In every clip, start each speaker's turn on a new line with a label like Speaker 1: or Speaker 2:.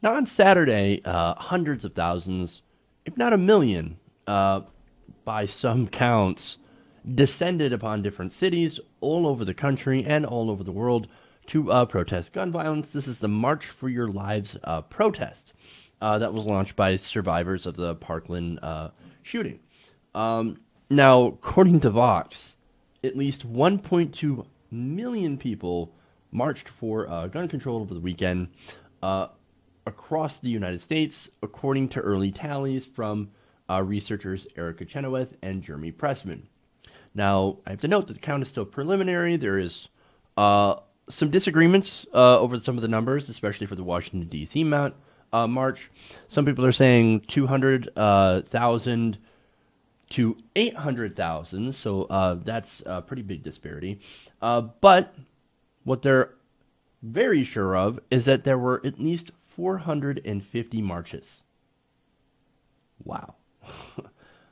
Speaker 1: Now on Saturday, hundreds of thousands, if not a million, by some counts, descended upon different cities all over the country and all over the world to protest gun violence. This is the March for Your Lives protest that was launched by survivors of the Parkland shooting. Now, according to Vox, at least 1.2 million people marched for gun control over the weekend across the United States, according to early tallies from researchers Erica Chenoweth and Jeremy Pressman. Now, I have to note that the count is still preliminary. There is some disagreements over some of the numbers, especially for the Washington, D.C. March. Some people are saying 200,000 to 800,000, so that's a pretty big disparity. But what they're very sure of is that there were at least 450 marches. Wow.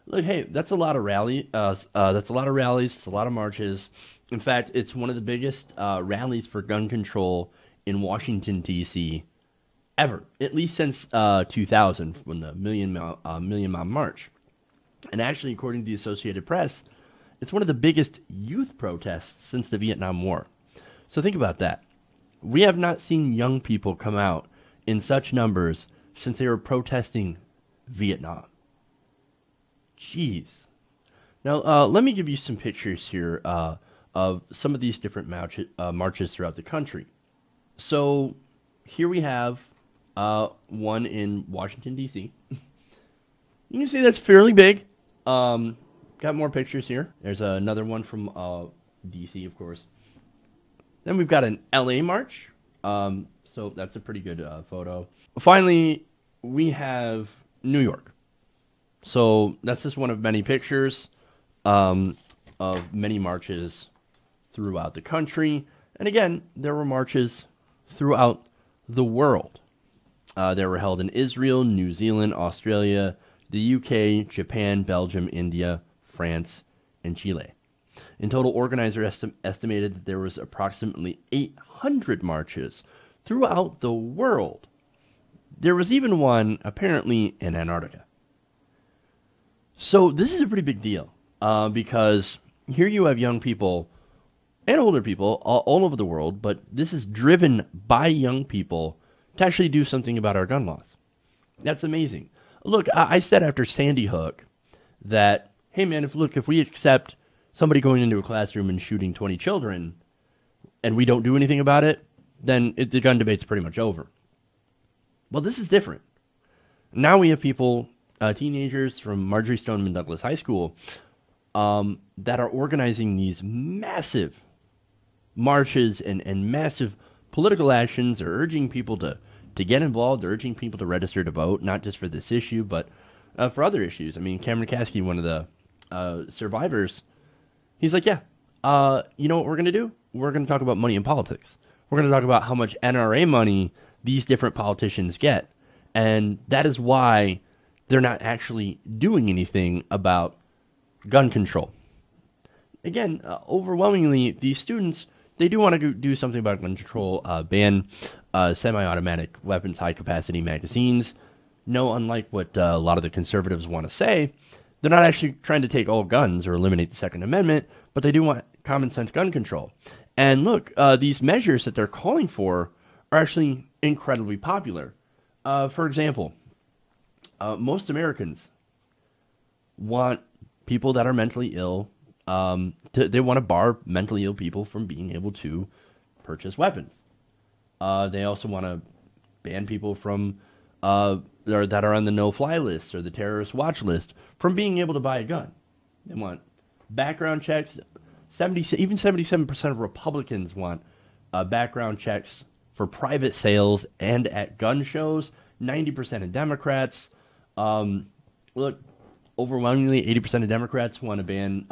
Speaker 1: Look, hey, that's a lot of that's a lot of rallies. It's a lot of marches. In fact, it's one of the biggest rallies for gun control in Washington, D.C. ever, at least since 2000, when the Million Mile March. And actually, according to the Associated Press, it's one of the biggest youth protests since the Vietnam War. So think about that. We have not seen young people come out in such numbers since they were protesting Vietnam. Jeez. Now, let me give you some pictures here of some of these different marches throughout the country. So here we have one in Washington, D.C. You can see that's fairly big. Got more pictures here. There's another one from D.C., of course. Then we've got an L.A. march. So that's a pretty good photo. Finally, we have New York. So that's just one of many pictures of many marches throughout the country. And again, there were marches throughout the world. They were held in Israel, New Zealand, Australia, the UK, Japan, Belgium, India, France, and Chile. In total, organizers estimated that there was approximately 800 marches throughout the world. There was even one, apparently, in Antarctica. So this is a pretty big deal because here you have young people and older people all over the world, but this is driven by young people to actually do something about our gun laws. That's amazing. Look, I said after Sandy Hook that, hey man, if we accept somebody going into a classroom and shooting 20 children and we don't do anything about it, then the gun debate's pretty much over. Well, this is different. Now we have people, teenagers from Marjorie Stoneman Douglas High School, that are organizing these massive marches and massive political actions. They're urging people to get involved. They're urging people to register to vote, not just for this issue, but for other issues. I mean, Cameron Kasky, one of the survivors, he's like, yeah, you know what we're going to do? We're going to talk about money in politics. We're going to talk about how much NRA money these different politicians get. And that is why they're not actually doing anything about gun control. Again, overwhelmingly, these students, they do want to do something about gun control, ban semi-automatic weapons, high-capacity magazines. No, unlike what a lot of the conservatives want to say, they're not actually trying to take all guns or eliminate the Second Amendment, but they do want common-sense gun control. And look, these measures that they're calling for are actually incredibly popular. For example, most Americans want people that are mentally ill, they want to bar mentally ill people from being able to purchase weapons. They also want to ban people from that are on the no-fly list or the terrorist watch list from being able to buy a gun. They want background checks. Even 77% of Republicans want background checks for private sales and at gun shows. 90% of Democrats. Look, overwhelmingly, 80% of Democrats want to ban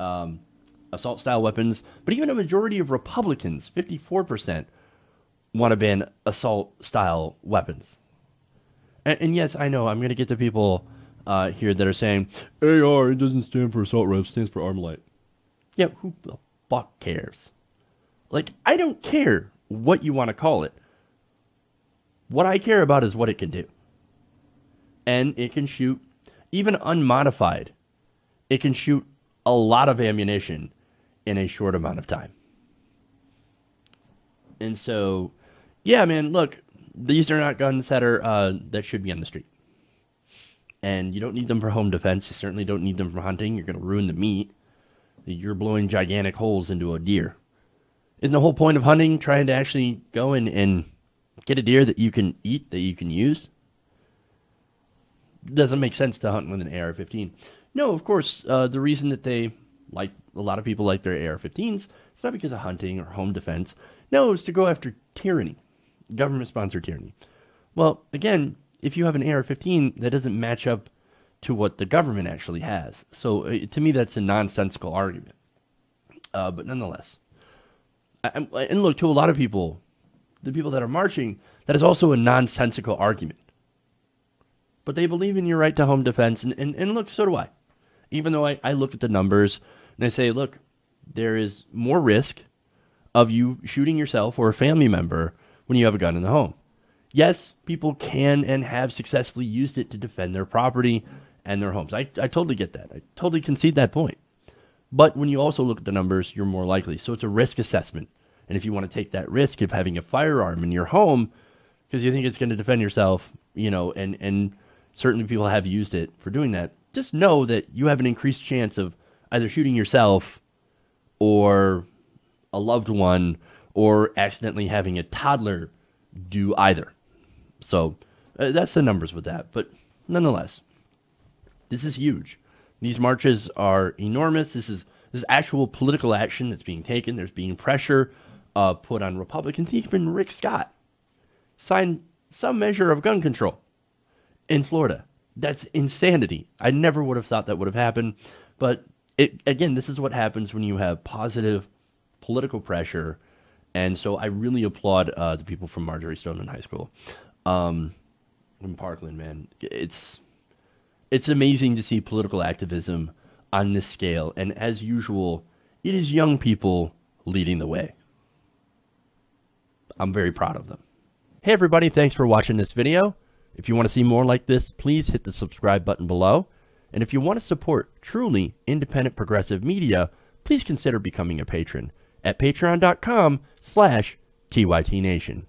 Speaker 1: assault-style weapons. But even a majority of Republicans, 54%, want to ban assault-style weapons. And yes, I know, I'm going to get the people here that are saying, AR, it doesn't stand for assault rifle, it stands for Armalite. Yeah, who the fuck cares? Like, I don't care what you want to call it. What I care about is what it can do. And it can shoot, even unmodified, it can shoot a lot of ammunition in a short amount of time. And so, yeah, man, look, these are not guns that are that should be on the street. And you don't need them for home defense. You certainly don't need them for hunting. You're going to ruin the meat. You're blowing gigantic holes into a deer. Isn't the whole point of hunting trying to actually go in and get a deer that you can eat, that you can use? Doesn't make sense to hunt with an AR-15. No, of course, the reason that they like, a lot of people like their AR-15s, it's not because of hunting or home defense. No, it's to go after tyranny, government-sponsored tyranny. Well, again, if you have an AR-15, that doesn't match up to what the government actually has. So to me, that's a nonsensical argument. But nonetheless, and look, to a lot of people, the people that are marching, that is also a nonsensical argument. But they believe in your right to home defense, and look, so do I. Even though I look at the numbers, and I say, look, there is more risk of you shooting yourself or a family member when you have a gun in the home. Yes, people can and have successfully used it to defend their property and their homes. I totally get that. I totally concede that point. But when you also look at the numbers, you're more likely. So it's a risk assessment. And if you want to take that risk of having a firearm in your home because you think it's going to defend yourself, you know, and certainly people have used it for doing that, just know that you have an increased chance of either shooting yourself or a loved one or accidentally having a toddler do either. So that's the numbers with that. But nonetheless, this is huge. These marches are enormous. This is actual political action that's being taken. There's being pressure put on Republicans. Even Rick Scott signed some measure of gun control in Florida. That's insanity. I never would have thought that would have happened. But again, this is what happens when you have positive political pressure. And so I really applaud the people from Marjorie Stoneman High School in Parkland, man. It's amazing to see political activism on this scale. And as usual, it is young people leading the way. I'm very proud of them. Hey, everybody. Thanks for watching this video. If you want to see more like this, please hit the subscribe button below. And if you want to support truly independent progressive media, please consider becoming a patron at patreon.com/TYTNation.